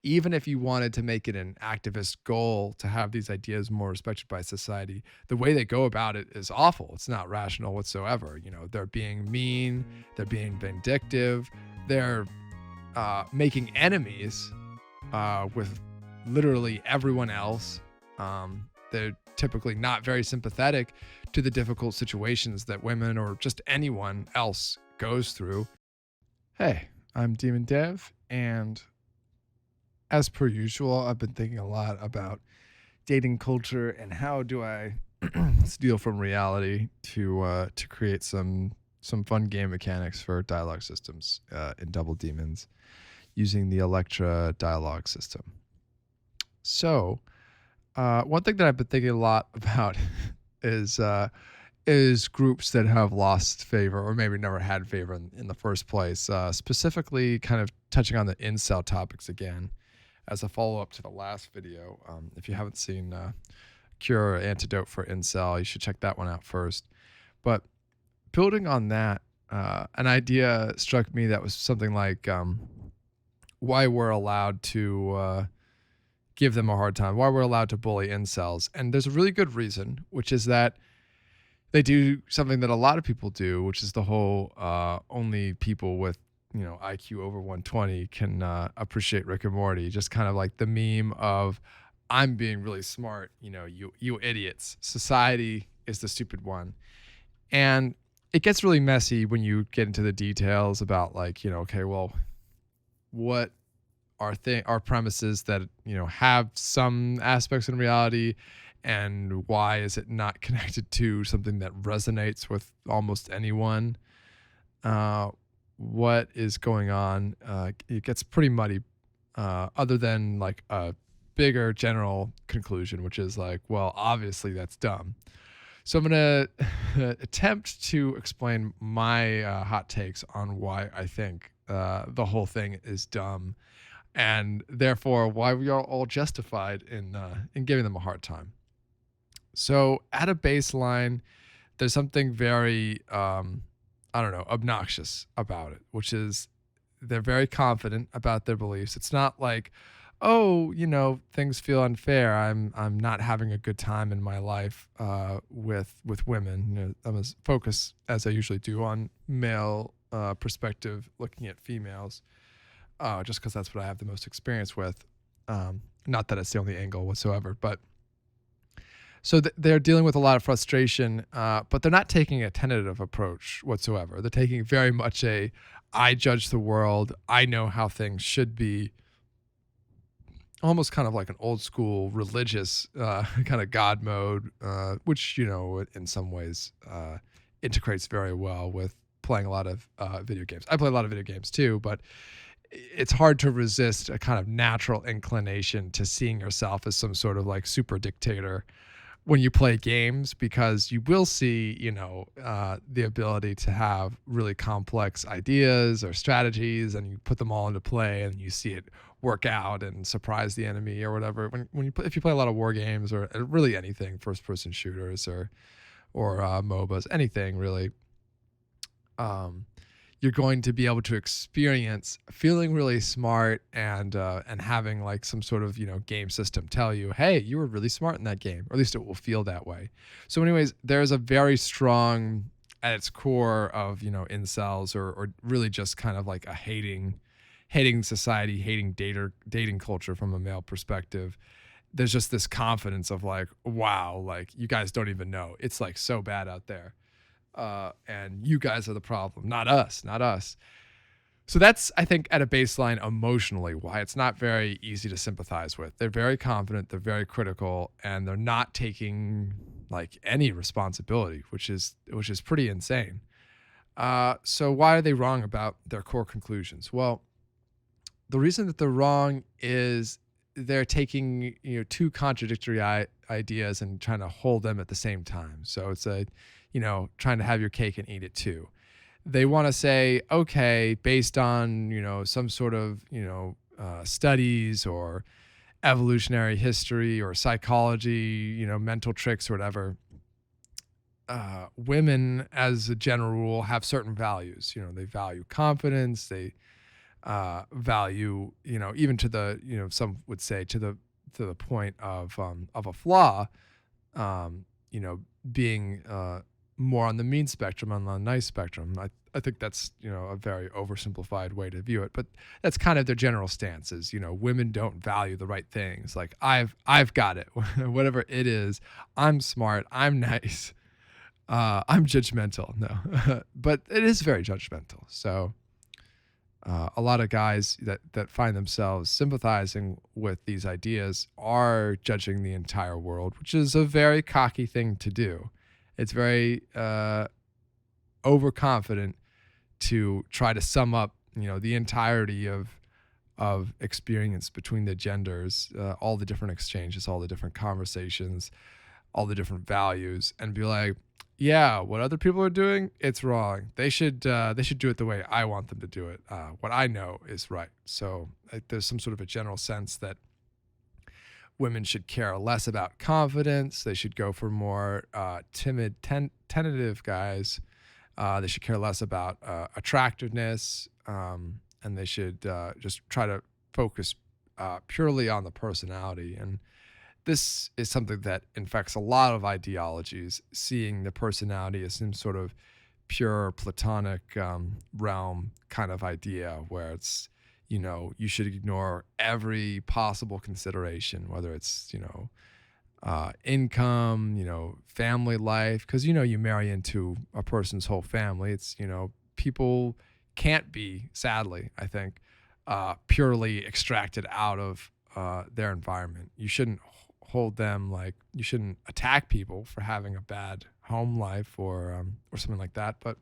even if you wanted to make it an activist goal to have these ideas more respected by society, the way they go about it is awful. It's not rational whatsoever. They're being mean, they're being vindictive, they're making enemies with literally everyone else. They're typically not very sympathetic to the difficult situations that women or just anyone else goes through. Hey, I'm Demon Dev, and as per usual, I've been thinking a lot about dating culture and how do I steal from reality to create some fun game mechanics for dialogue systems in Double Demons using the Electra dialogue system. So, one thing that I've been thinking a lot about is groups that have lost favor or maybe never had favor in the first place. Specifically, kind of touching on the incel topics again as a follow up to the last video. If you haven't seen Cure or Antidote for Incel, you should check that one out first. But building on that, an idea struck me that was something like why we're allowed to give them a hard time, why we're allowed to bully incels. And there's a really good reason, which is that they do something that a lot of people do, which is the whole only people with IQ over 120 can appreciate Rick and Morty. Just kind of like the meme of I'm being really smart, you idiots. Society is the stupid one. And it gets really messy when you get into the details about like, okay, well, what are premises that have some aspects in reality, and why is it not connected to something that resonates with almost anyone? What is going on? It gets pretty muddy, other than like a bigger general conclusion, which is like, well, obviously that's dumb. So I'm going to attempt to explain my hot takes on why I think the whole thing is dumb, and therefore why we are all justified in giving them a hard time. So at a baseline, there's something very obnoxious about it, which is they're very confident about their beliefs. It's not like, oh, things feel unfair. I'm not having a good time in my life with women. I'm as focused as I usually do on male perspective, looking at females, just because that's what I have the most experience with. Not that it's the only angle whatsoever, but so they're dealing with a lot of frustration, but they're not taking a tentative approach whatsoever. They're taking very much I judge the world, I know how things should be, almost kind of like an old school religious kind of God mode, which, in some ways integrates very well with playing a lot of video games. I play a lot of video games too, but it's hard to resist a kind of natural inclination to seeing yourself as some sort of like super dictator when you play games, because you will see, the ability to have really complex ideas or strategies, and you put them all into play and you see it work out and surprise the enemy or whatever. If you play a lot of war games or really anything, first person shooters or MOBAs, anything really, you're going to be able to experience feeling really smart and having like some sort of game system tell you, hey, you were really smart in that game, or at least it will feel that way. So anyways, there's a very strong at its core of incels or really just kind of like a hating society, hating dating culture from a male perspective. There's just this confidence of like, wow, like you guys don't even know, it's like so bad out there. And you guys are the problem, not us. So that's, I think, at a baseline emotionally, why it's not very easy to sympathize with. They're very confident, they're very critical, and they're not taking like any responsibility, which is pretty insane. So why are they wrong about their core conclusions? Well, the reason that they're wrong is they're taking two contradictory ideas and trying to hold them at the same time. So it's trying to have your cake and eat it too. They want to say, okay, based on some sort of studies or evolutionary history or psychology, mental tricks or whatever, women as a general rule have certain values. They value confidence, they value, even to the, some would say to the point of a flaw, um, you know, being more on the mean spectrum, on the nice spectrum. I think that's, a very oversimplified way to view it, but that's kind of their general stance is, women don't value the right things. Like I've got it, whatever it is. I'm smart. I'm nice. I'm judgmental. No, but it is very judgmental. So a lot of guys that find themselves sympathizing with these ideas are judging the entire world, which is a very cocky thing to do. It's very overconfident to try to sum up, the entirety of experience between the genders, all the different exchanges, all the different conversations, all the different values, and be like, yeah, what other people are doing, it's wrong. They should do it the way I want them to do it. What I know is right. So there's some sort of a general sense that women should care less about confidence. They should go for more timid, tentative guys. They should care less about attractiveness, and they should just try to focus purely on the personality. And this is something that infects a lot of ideologies, seeing the personality as some sort of pure platonic realm kind of idea where it's, you should ignore every possible consideration, whether it's, income, family life, because, you marry into a person's whole family. It's, people can't be, sadly, I think, purely extracted out of their environment. You shouldn't hold them like, you shouldn't attack people for having a bad home life or something like that. But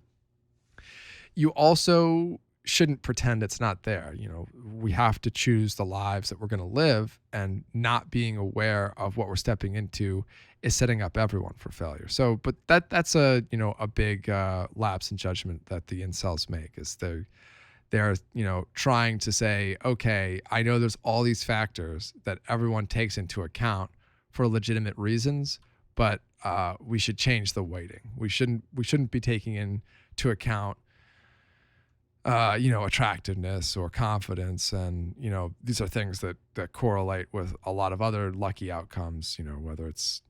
you also shouldn't pretend it's not there. We have to choose the lives that we're going to live, and not being aware of what we're stepping into is setting up everyone for failure. So, but that's a, a big lapse in judgment that the incels make, is they're trying to say, okay, I know there's all these factors that everyone takes into account for legitimate reasons, but we should change the weighting. We shouldn't be taking into account attractiveness or confidence. And, these are things that correlate with a lot of other lucky outcomes, whether it's,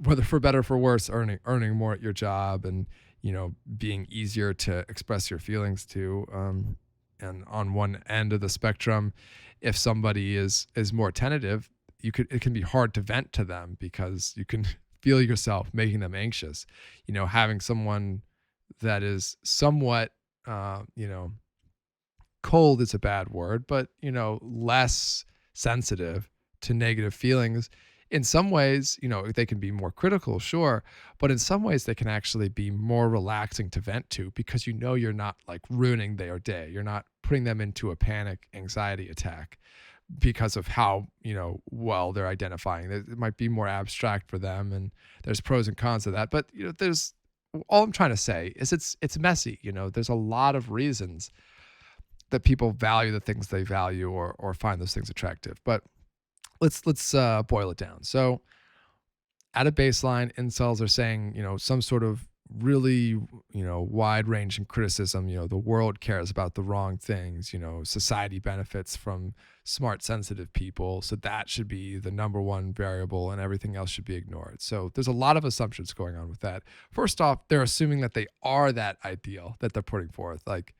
whether for better or for worse, earning more at your job, and, being easier to express your feelings to. And on one end of the spectrum, if somebody is more tentative, it can be hard to vent to them because you can feel yourself making them anxious. Having someone that is somewhat, cold is a bad word, but, less sensitive to negative feelings. In some ways, they can be more critical, sure, but in some ways they can actually be more relaxing to vent to, because you're not like ruining their day. You're not putting them into a panic anxiety attack because of how, well they're identifying. It might be more abstract for them, and there's pros and cons to that. But, there's all I'm trying to say is it's messy. There's a lot of reasons that people value the things they value, or find those things attractive. But let's boil it down. So at a baseline, incels are saying, some sort of really, wide ranging criticism. The world cares about the wrong things. Society benefits from smart, sensitive people. So that should be the number one variable, and everything else should be ignored. So there's a lot of assumptions going on with that. First off, they're assuming that they are that ideal that they're putting forth. Like,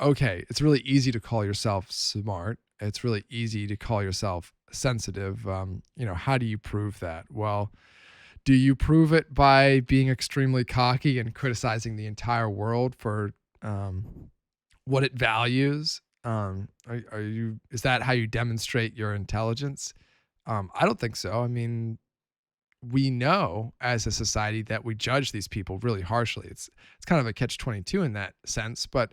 okay, it's really easy to call yourself smart. It's really easy to call yourself sensitive. How do you prove that? Well, do you prove it by being extremely cocky and criticizing the entire world for what it values? Is that how you demonstrate your intelligence? I don't think so. I mean, we know as a society that we judge these people really harshly. It's kind of a catch-22 in that sense. But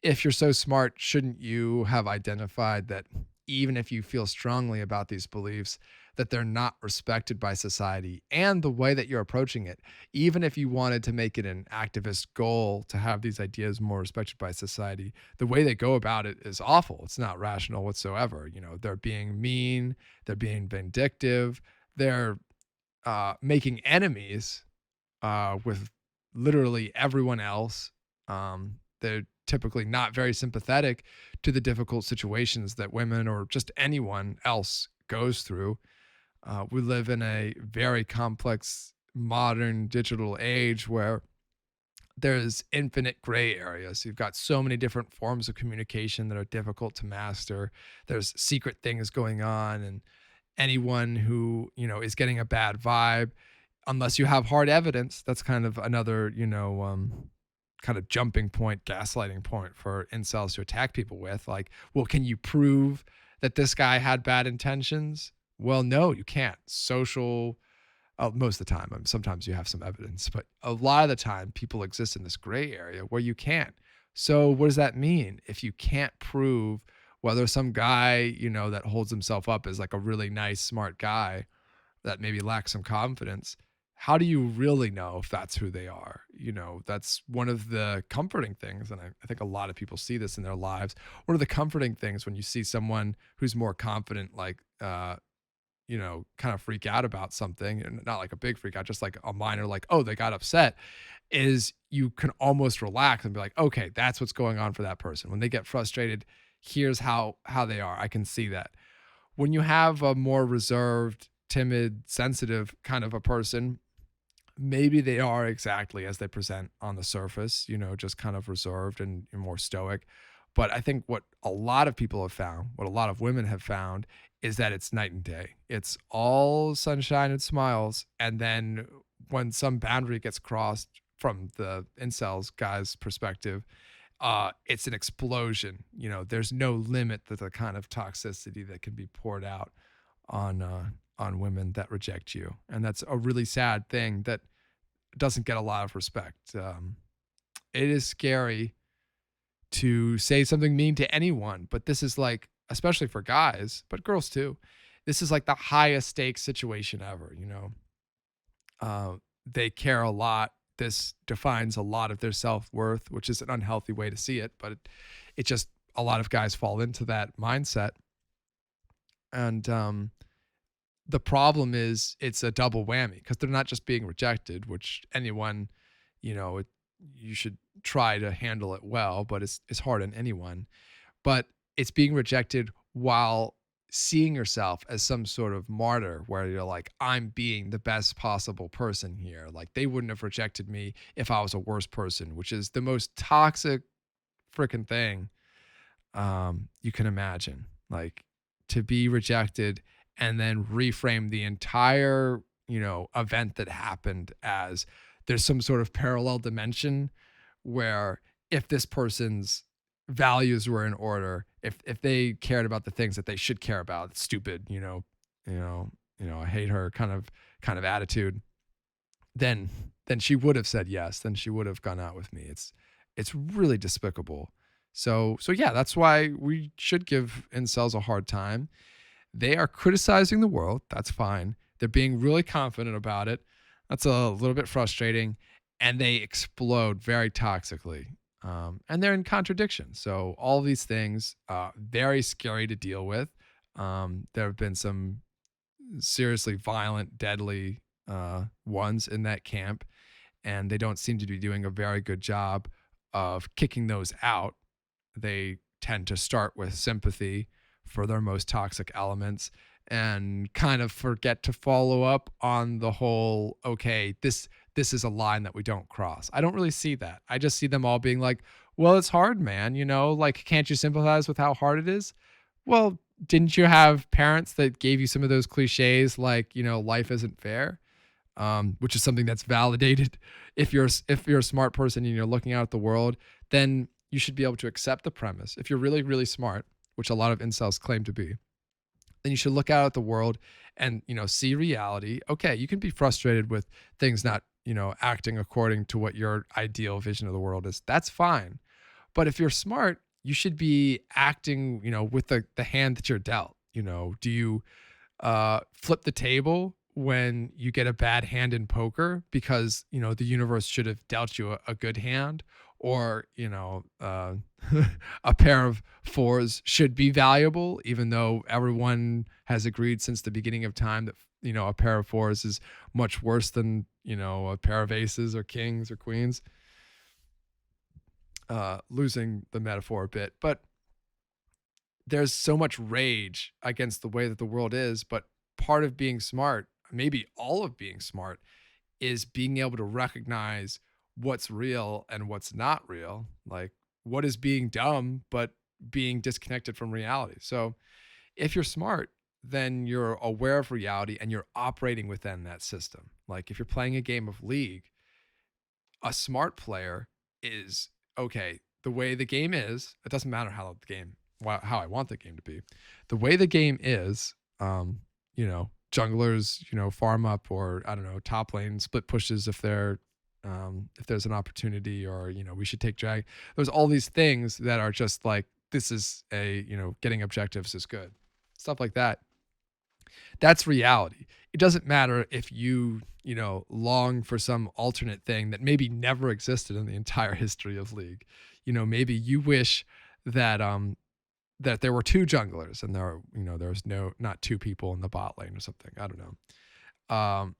if you're so smart, shouldn't you have identified that even if you feel strongly about these beliefs, that they're not respected by society, and the way that you're approaching it, even if you wanted to make it an activist goal to have these ideas more respected by society, the way they go about it is awful. It's not rational whatsoever. They're being mean, they're being vindictive, they're making enemies with literally everyone else. They're typically not very sympathetic to the difficult situations that women or just anyone else goes through. We live in a very complex modern digital age where there's infinite gray areas. You've got so many different forms of communication that are difficult to master. There's secret things going on, and anyone who, is getting a bad vibe, unless you have hard evidence, that's kind of another, kind of jumping point, gaslighting point for incels to attack people with. Like, well, can you prove that this guy had bad intentions? Well, no, you can't. Most of the time, sometimes you have some evidence, but a lot of the time people exist in this gray area where you can't. So what does that mean? If you can't prove whether some guy, that holds himself up as like a really nice, smart guy that maybe lacks some confidence, how do you really know if that's who they are? That's one of the comforting things. And I think a lot of people see this in their lives. One of the comforting things when you see someone who's more confident, like, kind of freak out about something, and not like a big freak out, just like a minor, like, oh, they got upset, is you can almost relax and be like, okay, that's what's going on for that person. When they get frustrated, here's how they are. I can see that. When you have a more reserved, timid, sensitive kind of a person, maybe they are exactly as they present on the surface, just kind of reserved and more stoic. But I think what a lot of people have found, what a lot of women have found, is that it's night and day. It's all sunshine and smiles. And then when some boundary gets crossed from the incels guy's perspective, it's an explosion. There's no limit to the kind of toxicity that can be poured out on women that reject you. And that's a really sad thing that doesn't get a lot of respect. It is scary to say something mean to anyone, but this is like, especially for guys, but girls too, this is like the highest stakes situation ever. They care a lot. This defines a lot of their self-worth, which is an unhealthy way to see it, but it just, a lot of guys fall into that mindset. And the problem is it's a double whammy, because they're not just being rejected, which anyone, you should try to handle it well, but it's hard on anyone. But it's being rejected while seeing yourself as some sort of martyr, where you're like, I'm being the best possible person here. Like, they wouldn't have rejected me if I was a worse person, which is the most toxic freaking thing you can imagine. Like, to be rejected and then reframe the entire, event that happened as there's some sort of parallel dimension where if this person's values were in order, if they cared about the things that they should care about, stupid, I hate her kind of attitude, then she would have said yes, then she would have gone out with me. It's really despicable. So yeah, that's why we should give incels a hard time. They are criticizing the world. That's fine. They're being really confident about it. That's a little bit frustrating. And they explode very toxically. And they're in contradiction. So all these things, very scary to deal with. There have been some seriously violent, deadly ones in that camp. And they don't seem to be doing a very good job of kicking those out. They tend to start with sympathy for their most toxic elements and kind of forget to follow up on the whole, okay, this is a line that we don't cross. I don't really see that. I just see them all being like, well, it's hard, man. Like, can't you sympathize with how hard it is? Well, didn't you have parents that gave you some of those cliches, like, life isn't fair? Which is something that's validated. If you're a smart person and you're looking out at the world, then you should be able to accept the premise. If you're really, really smart, which a lot of incels claim to be, then you should look out at the world and, see reality. Okay, you can be frustrated with things not, acting according to what your ideal vision of the world is. That's fine. But if you're smart, you should be acting, with the hand that you're dealt. Do you flip the table when you get a bad hand in poker because, the universe should have dealt you a good hand? Or, a pair of fours should be valuable, even though everyone has agreed since the beginning of time that, a pair of fours is much worse than, a pair of aces or kings or queens. losing the metaphor a bit, but there's so much rage against the way that the world is. But part of being smart, maybe all of being smart, is being able to recognize what's real and what's not real. Like, what is being dumb, but being disconnected from reality. So if you're smart, then you're aware of reality and you're operating within that system. Like if you're playing a game of League, a smart player is okay. The way the game is, it doesn't matter how I want the game to be. The way the game is, junglers, farm up, or I don't know, top lane split pushes if there's an opportunity, or we should take drag. There's all these things that are just like, this is getting objectives is good, stuff like that. That's reality. It doesn't matter if long for some alternate thing that maybe never existed in the entire history of League. Maybe you wish that that there were two junglers and there's not two people in the bot lane or something. I don't know.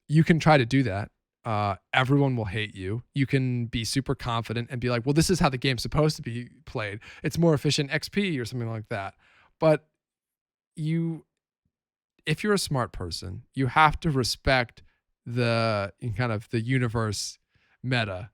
You can try to do that. Everyone will hate you. You can be super confident and be like, well, this is how the game's supposed to be played. It's more efficient XP or something like that. But if you're a smart person, you have to respect the kind of the universe meta.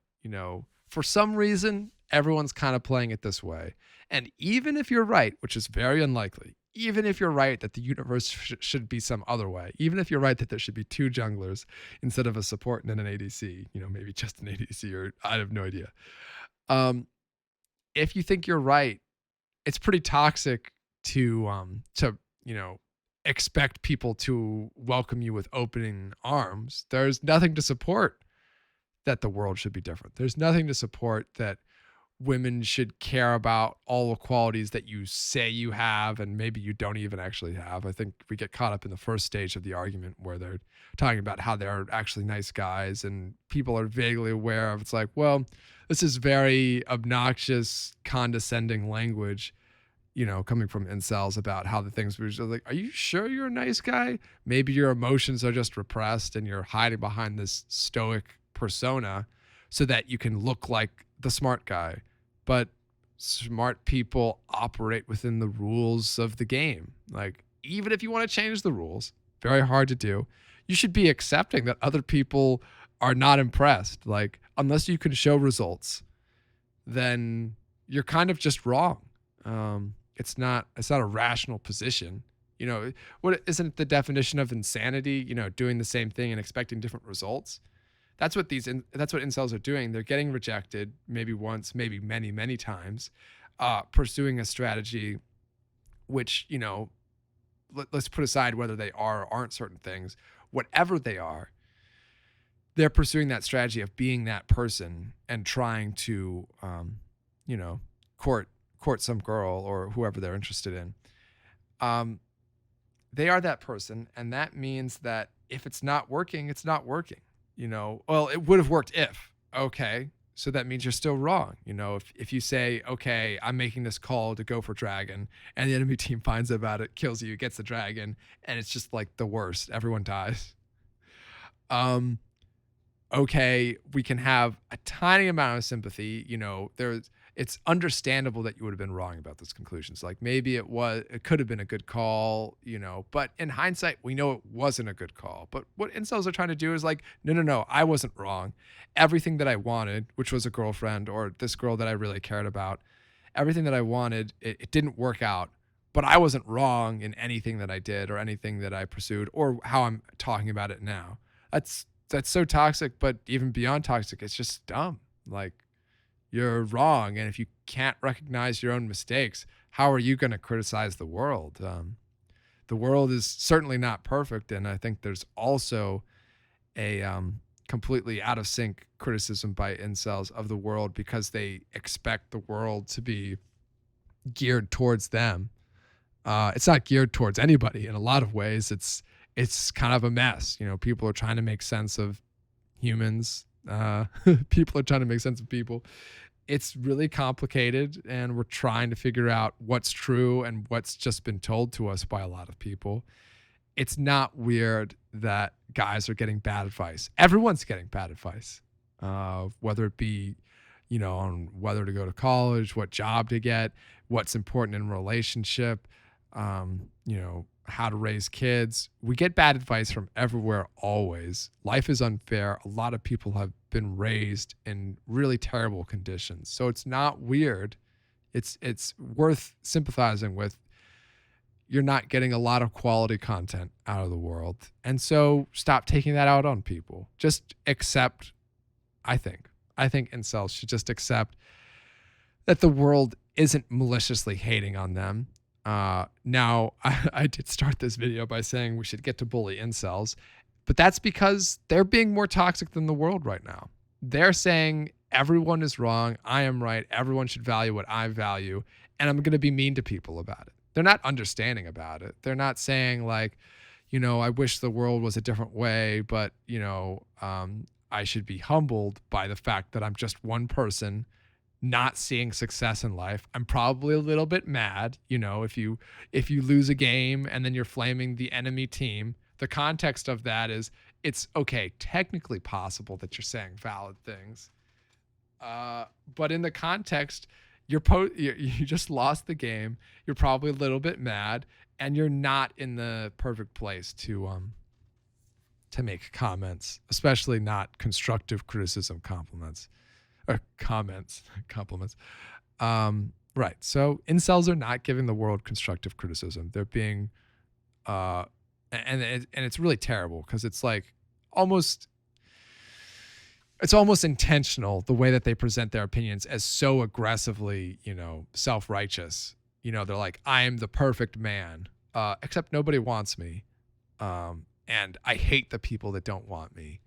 For some reason, everyone's kind of playing it this way. And even if you're right, which is very unlikely, even if you're right that the universe should be some other way, even if you're right that there should be two junglers instead of a support and an ADC, maybe just an ADC, or I have no idea. If you think you're right, it's pretty toxic to expect people to welcome you with open arms. There's nothing to support that the world should be different. There's nothing to support that women should care about all the qualities that you say you have and maybe you don't even actually have. I think we get caught up in the first stage of the argument where they're talking about how they're actually nice guys, and people are vaguely aware of, it's like, well, this is very obnoxious, condescending language, coming from incels about how the things were just like, are you sure you're a nice guy? Maybe your emotions are just repressed and you're hiding behind this stoic persona so that you can look like the smart guy. But smart people operate within the rules of the game. Like, even if you want to change the rules, very hard to do, you should be accepting that other people are not impressed. Like, unless you can show results, then you're kind of just wrong. It's not a rational position. What isn't the definition of insanity? Doing the same thing and expecting different results. That's what incels are doing. They're getting rejected, maybe once, maybe many, many times, pursuing a strategy, which, let's put aside whether they are or aren't certain things. Whatever they are, they're pursuing that strategy of being that person and trying to, court some girl or whoever they're interested in. They are that person, and that means that if it's not working, it's not working. Well, it would have worked if. Okay, so that means you're still wrong. If you say, okay, I'm making this call to go for dragon, and the enemy team finds out about it, kills you, gets the dragon, and it's just like the worst. Everyone dies. Okay, we can have a tiny amount of sympathy. It's understandable that you would have been wrong about those conclusions. Like, maybe it could have been a good call, but in hindsight, we know it wasn't a good call. But what incels are trying to do is like, no, I wasn't wrong. Everything that I wanted, which was a girlfriend or this girl that I really cared about, everything that I wanted, it didn't work out. But I wasn't wrong in anything that I did or anything that I pursued or how I'm talking about it now. That's so toxic, but even beyond toxic, it's just dumb. Like, you're wrong. And if you can't recognize your own mistakes, how are you going to criticize the world? The world is certainly not perfect. And I think there's also a completely out of sync criticism by incels of the world because they expect the world to be geared towards them. It's not geared towards anybody in a lot of ways. It's kind of a mess. People are trying to make sense of humans. People are trying to make sense of people. It's really complicated, and we're trying to figure out what's true and what's just been told to us by a lot of people. It's not weird that guys are getting bad advice. Everyone's getting bad advice, whether it be, on whether to go to college, what job to get, what's important in a relationship, how to raise kids. We get bad advice from everywhere always. Life is unfair. A lot of people have been raised in really terrible conditions. So it's not weird. It's worth sympathizing with. You're not getting a lot of quality content out of the world. And so stop taking that out on people. Just accept, I think incels should just accept that the world isn't maliciously hating on them. Now, I did start this video by saying we should get to bully incels, but that's because they're being more toxic than the world right now. They're saying everyone is wrong, I am right, everyone should value what I value, and I'm going to be mean to people about it. They're not understanding about it. They're not saying like, I wish the world was a different way, but, I should be humbled by the fact that I'm just one person not seeing success in life. I'm probably a little bit mad, if you lose a game and then you're flaming the enemy team. The context of that is it's okay, technically possible that you're saying valid things. But in the context, you just lost the game. You're probably a little bit mad and you're not in the perfect place to make comments, especially not constructive criticism compliments. Or compliments. Right. So incels are not giving the world constructive criticism. They're being, and it's really terrible because it's like it's almost intentional the way that they present their opinions as so aggressively, self-righteous. They're like, I am the perfect man, except nobody wants me. And I hate the people that don't want me,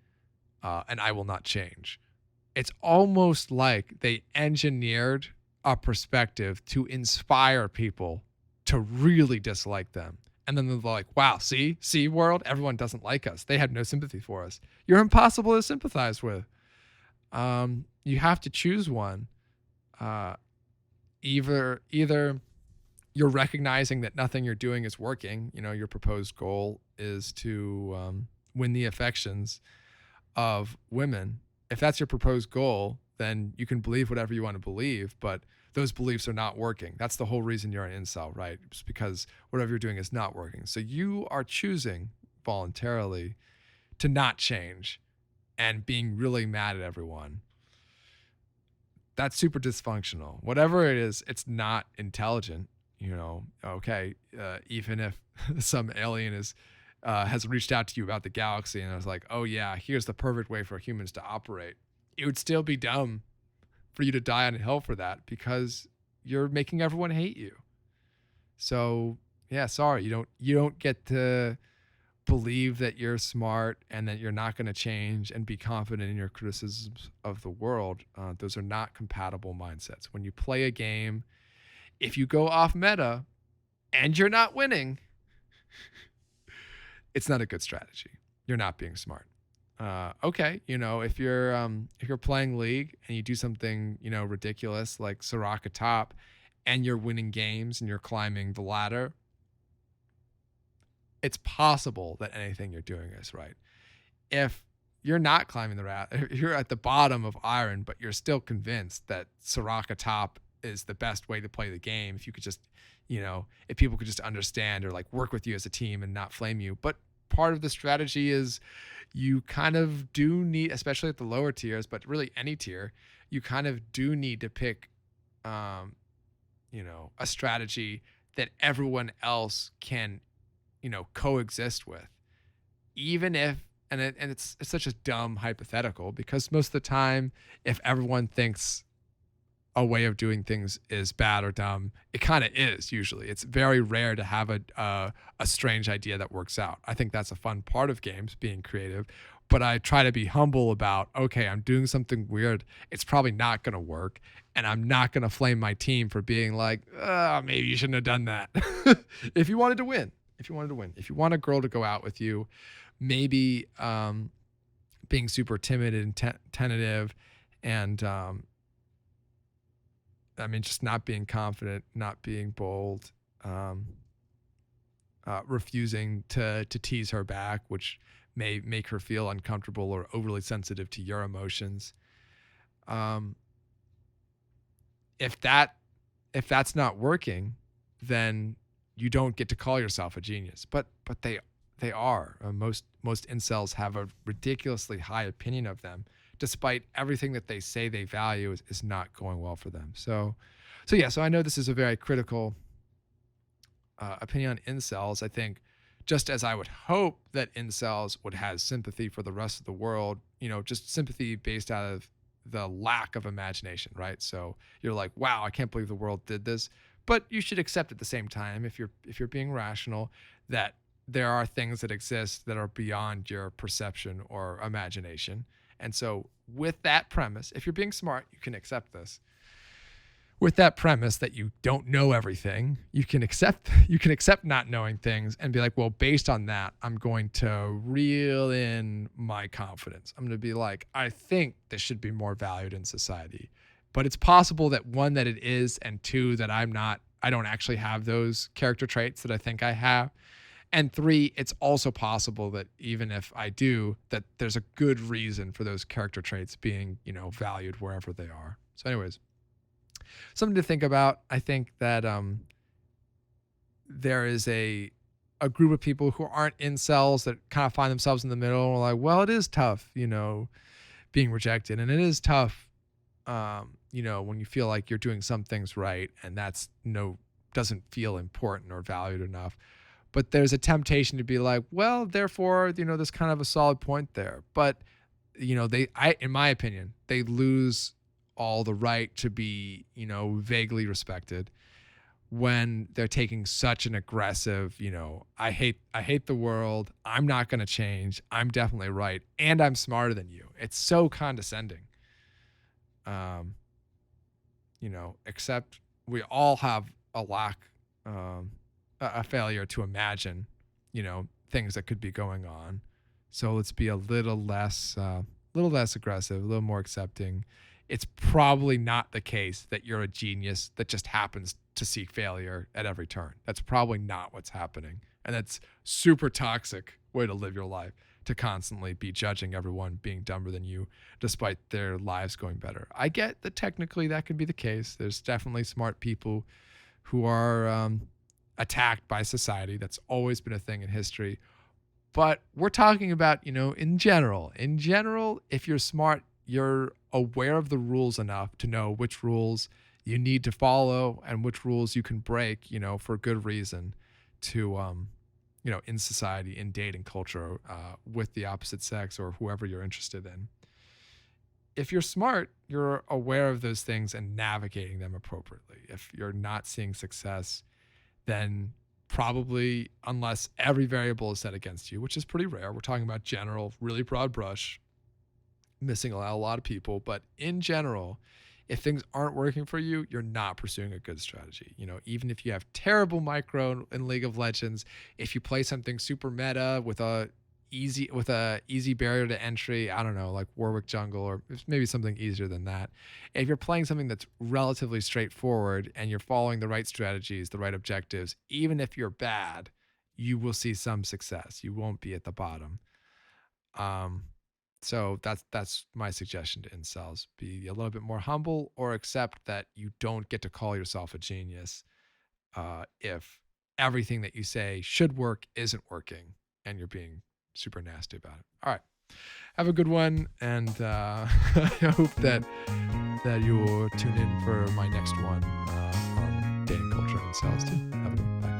and I will not change. It's almost like they engineered a perspective to inspire people to really dislike them. And then they're like, wow, see world, everyone doesn't like us. They have no sympathy for us. You're impossible to sympathize with. You have to choose one. Either you're recognizing that nothing you're doing is working. Your proposed goal is to win the affections of women. If that's your proposed goal, then you can believe whatever you want to believe, but those beliefs are not working. That's the whole reason you're an incel, right? It's because whatever you're doing is not working. So you are choosing voluntarily to not change and being really mad at everyone. That's super dysfunctional. Whatever it is, it's not intelligent. Okay, even if some alien has reached out to you about the galaxy and I was like, oh yeah, here's the perfect way for humans to operate. It would still be dumb for you to die on a hill for that because you're making everyone hate you. So yeah, sorry, you don't get to believe that you're smart and that you're not going to change and be confident in your criticisms of the world. Those are not compatible mindsets. When you play a game, if you go off meta and you're not winning, it's not a good strategy. You're not being smart. Okay, if you're playing League and you do something, ridiculous like Soraka top and you're winning games and you're climbing the ladder, it's possible that anything you're doing is right. If you're not climbing the ladder, if you're at the bottom of Iron, but you're still convinced that Soraka top is the best way to play the game, if you could just, if people could just understand or like work with you as a team and not flame you. But part of the strategy is you kind of do need, especially at the lower tiers, but really any tier, you kind of do need to pick, a strategy that everyone else can, coexist with, even if, and it's such a dumb hypothetical because most of the time, if everyone thinks a way of doing things is bad or dumb, it kind of is usually. It's very rare to have a strange idea that works out. I think that's a fun part of games, being creative, but I try to be humble about, okay, I'm doing something weird. It's probably not going to work, and I'm not going to flame my team for being like, maybe you shouldn't have done that. If you wanted to win, if you want a girl to go out with you, maybe being super timid and tentative and just not being confident, not being bold, refusing to tease her back, which may make her feel uncomfortable or overly sensitive to your emotions. if that's not working, then you don't get to call yourself a genius. But they are. Most incels have a ridiculously high opinion of them, despite everything that they say they value is not going well for them. So I know this is a very critical opinion on incels. I think just as I would hope that incels would have sympathy for the rest of the world, just sympathy based out of the lack of imagination, right? So you're like, wow, I can't believe the world did this. But you should accept at the same time, if you're being rational, that there are things that exist that are beyond your perception or imagination. And so with that premise, if you're being smart, you can accept this. With that premise that you don't know everything, you can accept not knowing things and be like, well, based on that, I'm going to reel in my confidence. I'm going to be like, I think this should be more valued in society. But it's possible that one, that it is, and two, that I don't actually have those character traits that I think I have. And three, it's also possible that even if I do, that there's a good reason for those character traits being, valued wherever they are. So anyways, something to think about. I think that there is a group of people who aren't incels that kind of find themselves in the middle and are like, well, it is tough, being rejected. And it is tough, when you feel like you're doing some things right and that's doesn't feel important or valued enough. But there's a temptation to be like, well, therefore, there's kind of a solid point there. But, in my opinion, they lose all the right to be, vaguely respected when they're taking such an aggressive, I hate the world. I'm not going to change. I'm definitely right. And I'm smarter than you. It's so condescending. Except we all have a lack, a failure to imagine, things that could be going on. So let's be a little less aggressive, a little more accepting. It's probably not the case that you're a genius that just happens to see failure at every turn. That's probably not what's happening. And that's super toxic way to live your life, to constantly be judging everyone being dumber than you despite their lives going better. I get that technically that could be the case. There's definitely smart people who are attacked by society. That's always been a thing in history. But we're talking about, in general, if you're smart, you're aware of the rules enough to know which rules you need to follow and which rules you can break, for good reason to, in society, in dating culture, with the opposite sex or whoever you're interested in. If you're smart, you're aware of those things and navigating them appropriately. If you're not seeing success, then probably, unless every variable is set against you, which is pretty rare, we're talking about general, really broad brush, missing a lot of people. But in general, if things aren't working for you, you're not pursuing a good strategy. Even if you have terrible micro in League of Legends, if you play something super meta with a easy barrier to entry, I don't know, like Warwick Jungle, or maybe something easier than that. If you're playing something that's relatively straightforward and you're following the right strategies, the right objectives, even if you're bad, you will see some success. You won't be at the bottom. So that's my suggestion to incels. Be a little bit more humble, or accept that you don't get to call yourself a genius if everything that you say should work isn't working and you're being super nasty about it. All right. Have a good one. And I hope that you will tune in for my next one on dating culture and incels too. Have a good one. Bye.